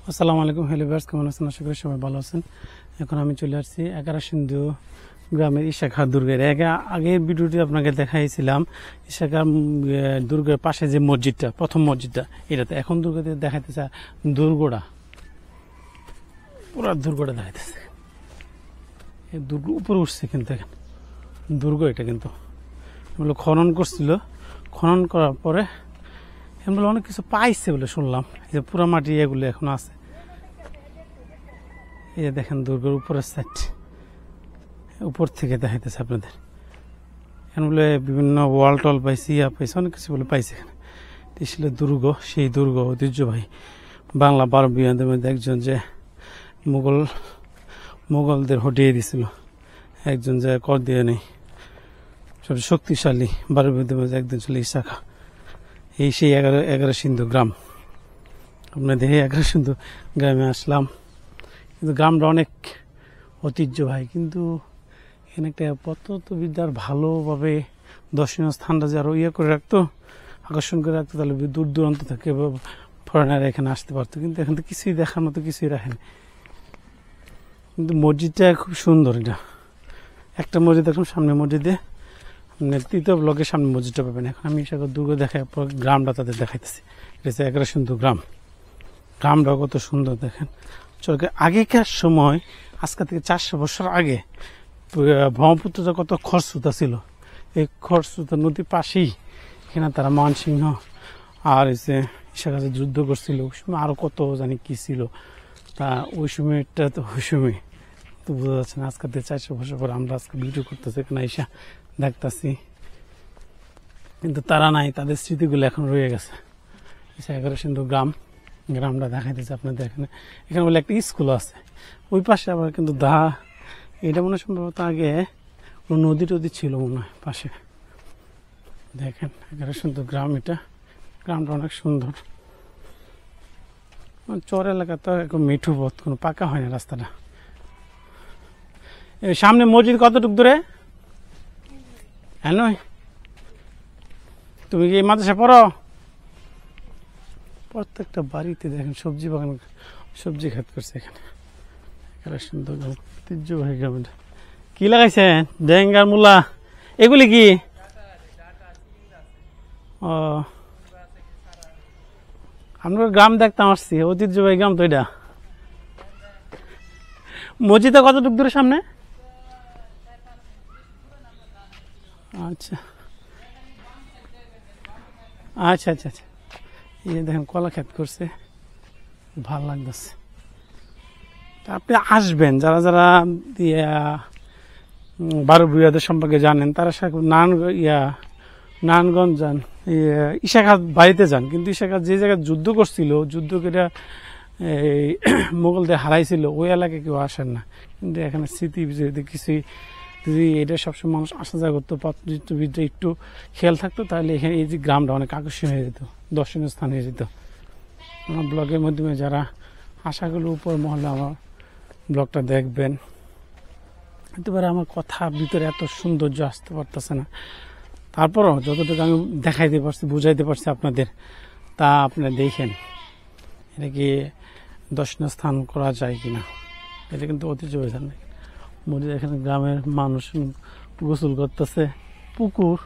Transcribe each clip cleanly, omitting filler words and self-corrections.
আসসালামু আলাইকুম hello viewers, কেমন আছেন? আশা করি সবাই ভালো আছেন। এখন আমি চলে আসছি এগারোসিন্ধু গ্রামের ইশাখা দুর্গের আগের ভিডিওটি আপনাকে দেখাইছিলাম ইশাখা দুর্গের পাশে যে মসজিদটা, প্রথম মসজিদটা এটাতে। এখন দুর্গতে দেখাইতেছে দুর্গটা, পুরো দুর্গটা দেখাইতেছে। এই দুর্গ উপরে উঠছে কিন্তু এখন দুর্গ এটা কিন্তু এগুলো খনন করছিল। খনন করার পরে এগুলো অনেক কিছু পাইছে বলে শুনলাম। এই যে পুরা মাটি এগুলো এখন আছে। এই দেখেন দুর্গের উপরের সাইড, উপর থেকে দেখাইতেছে আপনাদের। এখানে বলে বিভিন্ন ওয়াল টল পাইছে, পাইছে, অনেক কিছু বলে পাইছে। এখানে এটি ছিল দুর্গ, সেই দুর্গ ঐতিহ্যবাহী বাংলা 12 বিহাদের মধ্যে একজন যে মোগলদের হটিয়ে দিয়েছিল, একজন যে কর দিয়ে নেই, সবচেয়ে শক্তিশালী 12 বিহাদের মধ্যে একজন ছিল ইশাখা। এই সেই এগারোসিন্ধু গ্রাম। আপনাদের এই এগারোসিন্ধু গ্রামে আসলাম, কিন্তু গ্রামটা অনেক ঐতিহ্যবাহী। কিন্তু এখানে একটা পত্রবিদ্যার ভালোভাবে দর্শনীয় স্থানটা যে আরো করে রাখতো, আকর্ষণ করে রাখতো, তাহলে দূর দূরান্ত থেকে ফরেনাররা এখানে আসতে পারতো। কিন্তু এখান থেকে কিছুই দেখার মতো কিছুই রাখেনি। কিন্তু মসজিদটা খুব সুন্দর। এটা একটা মসজিদ, এখন সামনে মসজিদে তৃতীয় ব্লকের সামনে মসজিদটা পাবেন। এখন আমি সেখানে দুর্গ দেখার পর গ্রামটা তাদের দেখাইতেছি। এটা হচ্ছে এগারোসিন্ধু গ্রাম। গ্রামটা কত সুন্দর দেখেন। আগেকার সময়, আজকে থেকে 400 বছর আগে, ব্রহ্মপুত্রটা কত খরস্রোতা ছিল। এই খরস্রোতা নদীর পাশেই এখানে তারা মানসিংহ আর এসে ইশাখা যুদ্ধ করছিল। ওই সময় আরো কত জানি কি ছিল। তা ওই সময়টা তো ওই সময় তো বোঝা যাচ্ছে না। আজকে থেকে 400 বছর পর আমরা আজকে ভিডিও করতেছি, এখানে এসে দেখতেছি, কিন্তু তারা নাই, তাদের স্মৃতিগুলো এখন রয়ে গেছে। এগারোসিন্ধু গ্রামটা দেখাইতেছে আপনাদের। এখানে বলে একটা স্কুল আছে ওই পাশে। আবার কিন্তু এটা মনে হয় সম্ভবত আগে নদী টদী ছিল মনে হয় পাশে। দেখেন এগারোসিন্ধু গ্রাম, এটা গ্রামটা অনেক সুন্দর। চর এলাকা তো এখন মিঠু পথ, কোনো পাকা হয় না রাস্তাটা। সামনে মসজিদ কতটুকু দূরে? হ্যাঁ নয়, তুমি কি মাদ্রাসা পড়ো? প্রত্যেকটা বাড়িতে দেখেন সবজি বাগান, সবজি ক্ষেত করছে এখানে। এগারোসিন্ধু ঐতিহ্যবাহী গ্রাম। কি লাগাইছেন? ডেঙ্গার মূলা, এগুলি কি? ও, আমরা গ্রাম দেখতাম আসছি, ঐতিহ্যবাহী গ্রাম তো এটা। মসজিদটা কতটুকু দূরে সামনে? আচ্ছা আচ্ছা আচ্ছা আচ্ছা। এই দেখেন কলা ক্ষেত করছে, ভাল লাগতেছে। আপনি আসবেন, যারা যারা 12 বিহাদের সম্পর্কে জানেন, তারা নারায়ণগঞ্জ যান, ইশাখা বাড়িতে যান। কিন্তু ইশাখা যে জায়গায় যুদ্ধ করছিল, যুদ্ধ করে এই মোগলদের হারাইছিল, ওই এলাকায় কেউ আসেন না। কিন্তু এখানে স্মৃতি যদি কিছুই, যদি এটা সবসময় মানুষ আসা যাওয়া করতো, পত্রবিদ্যা একটু খেয়াল থাকতো, তাহলে এখানে এই যে গ্রামটা অনেক আকর্ষণীয় হয়ে যেত, দর্শনীয় স্থান হয়ে যেত। আমার ব্লগের মাধ্যমে যারা আশা করি উপর মহলে আমার ব্লগটা দেখবেন। হতে পারে আমার কথার ভিতরে এত সৌন্দর্য আসতে পারতেছে না, তারপরও যতটুকু আমি দেখাইতে পারছি, বুঝাইতে পারছি আপনাদের, তা আপনারা দেখেন এটা কি দর্শনীয় স্থান করা যায় কিনা। এটা কিন্তু ঐতিহ্যবাহী স্থান। মসজিদ, এখানে গ্রামের মানুষ গোসল করতেছে, পুকুর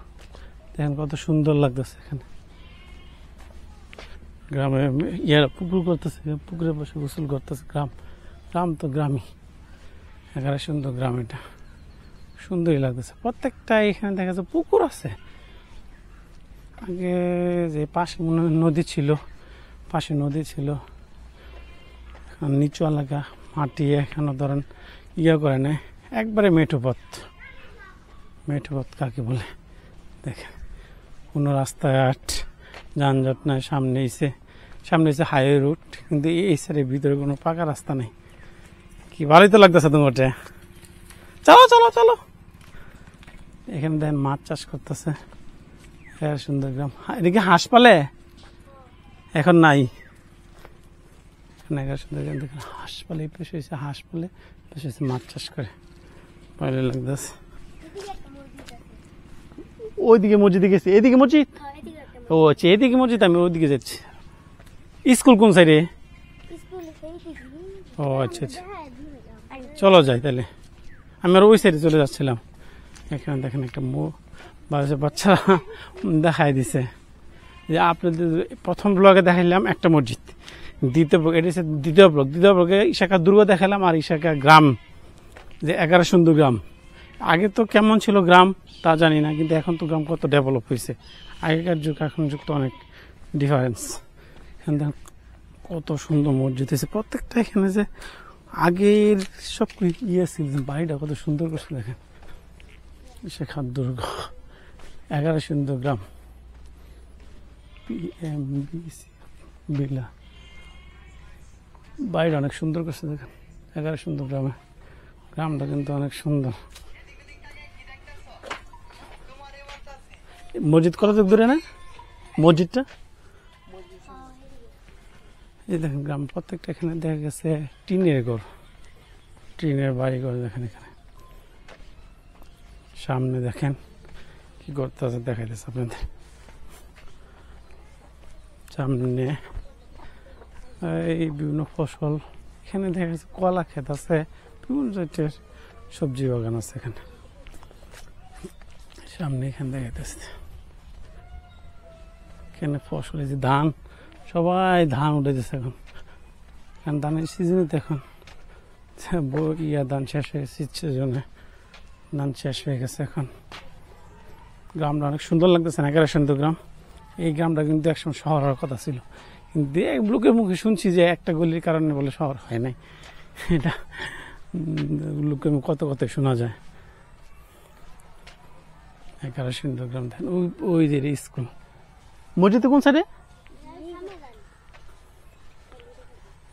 দেখেন কত সুন্দর লাগতেছে। এখানে গ্রামে পুকুর করতেছে, পুকুরে বসে গোসল করতেছে। গ্রাম তো গ্রামই। এগারোসিন্ধু গ্রাম, এটা সুন্দরই লাগতেছে। প্রত্যেকটা এখানে দেখা যাচ্ছে পুকুর আছে। আগে যে পাশে মনে হয় নদী ছিল, পাশে নদী ছিল। এখন নিচু এলাকা, মাটি এখানে ধরেন করে নেয়, একবারে মেঠো পথ কাকে বলে দেখেন। কোনো রাস্তাঘাট যানজট নাই, সামনে এসে হাইওয়ে রুট, কিন্তু এই সাইডের ভিতরে কোনো পাকা রাস্তা নেই। কি ভালোই তো লাগতেছে তোমার। চলো চলো চলো। এখানে দেখেন মাছ চাষ করতেছে। সুন্দর গ্রাম। এদিকে হাঁস পালে, এখন নাই। সুন্দর গ্রাম দেখেন হাঁস পালে, পেশ হয়েছে হাঁস পালে, পেশ হয়েছে মাছ চাষ করে, ভালো লাগতেছে। ওইদিকে মসজিদে গেছি, এদিকে মসজিদ। ও আচ্ছা, এদিকে মসজিদ, আমি ওইদিকে যাচ্ছি। স্কুল কোন সাইডে? ও আচ্ছা আচ্ছা, চলো যাই তাহলে। আমি আর ওই সাইডে চলে যাচ্ছিলাম। এখানে দেখেন একটা বাচ্চারা দেখাই দিছে যে আপনাদের প্রথম ব্লগে দেখাইলাম একটা মসজিদ, দ্বিতীয় ব্লগ, এটা হচ্ছে দ্বিতীয় ব্লগে ইশাকা দুর্গ দেখালাম আর ইশাকা গ্রাম, যে 11 সুন্দর গ্রাম। আগে তো কেমন ছিল গ্রাম তা জানি না, কিন্তু এখন তো গ্রাম কত ডেভেলপ হয়েছে। আগেকার যুগ এখন যুগ তো অনেক ডিফারেন্স। এখানে দেখেন কত সুন্দর মসজিদ হয়েছে প্রত্যেকটা। এখানে যে আগের সব ইয়ে ছিল, বাড়িটা কত সুন্দর করছে দেখেন। শেখার দুর্গ 11 সুন্দর গ্রাম বিলা, বাড়িটা অনেক সুন্দর করছে দেখেন। 11 সুন্দর গ্রামে, গ্রামটা কিন্তু অনেক সুন্দর। মসজিদ কত দূরে না মসজিদটা? এই দেখেন গ্রাম প্রত্যেকটা। এখানে দেখা গেছে টিনের ঘর, টিনের বাড়ি ঘর দেখেন। এখানে সামনে দেখেন কি করতে আছে দেখাইতেছে আপনাদের সামনে। এই বিভিন্ন ফসল এখানে দেখা যাচ্ছে, কলা ক্ষেত আছে, বিভিন্ন জাতের সবজি বাগান আছে এখানে সামনে। এখানে দেখাইতেছে এখানে ফসল, এই যে ধান, সবাই ধান উঠেছে এখন। কারণ ধানের সিজনে দেখুন ধান শেষ হয়ে গেছে, সিজনে ধান শেষ হয়ে গেছে এখন। গ্রামটা অনেক সুন্দর লাগতেছে, 11 সুন্দর গ্রাম। এই গ্রামটা কিন্তু একসময় শহর হওয়ার কথা ছিল, কিন্তু লোকের মুখে শুনছি যে একটা গলির কারণে বলে শহর হয় নাই। এটা লোকের কত কত শোনা যায়। 11 সুন্দর গ্রাম দেখেন। ওই যে স্কুল, মসজিদ কোন সাইডে?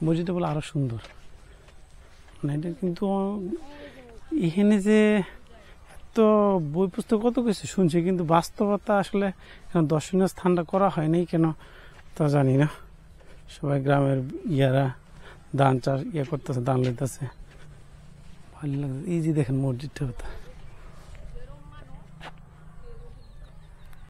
মসজিদটা বলে আরো সুন্দর। এটা কিন্তু এখানে যে এত বই পুস্তক কত কিছু শুনছি, কিন্তু বাস্তবতা আসলে দর্শনীয় স্থানটা করা হয়নি কেন তা জানি না। সবাই গ্রামের ইয়ারা ধান চাষ করতেছে, ধান লইতেছে, ভালো লাগে। এই যে দেখেন মসজিদটা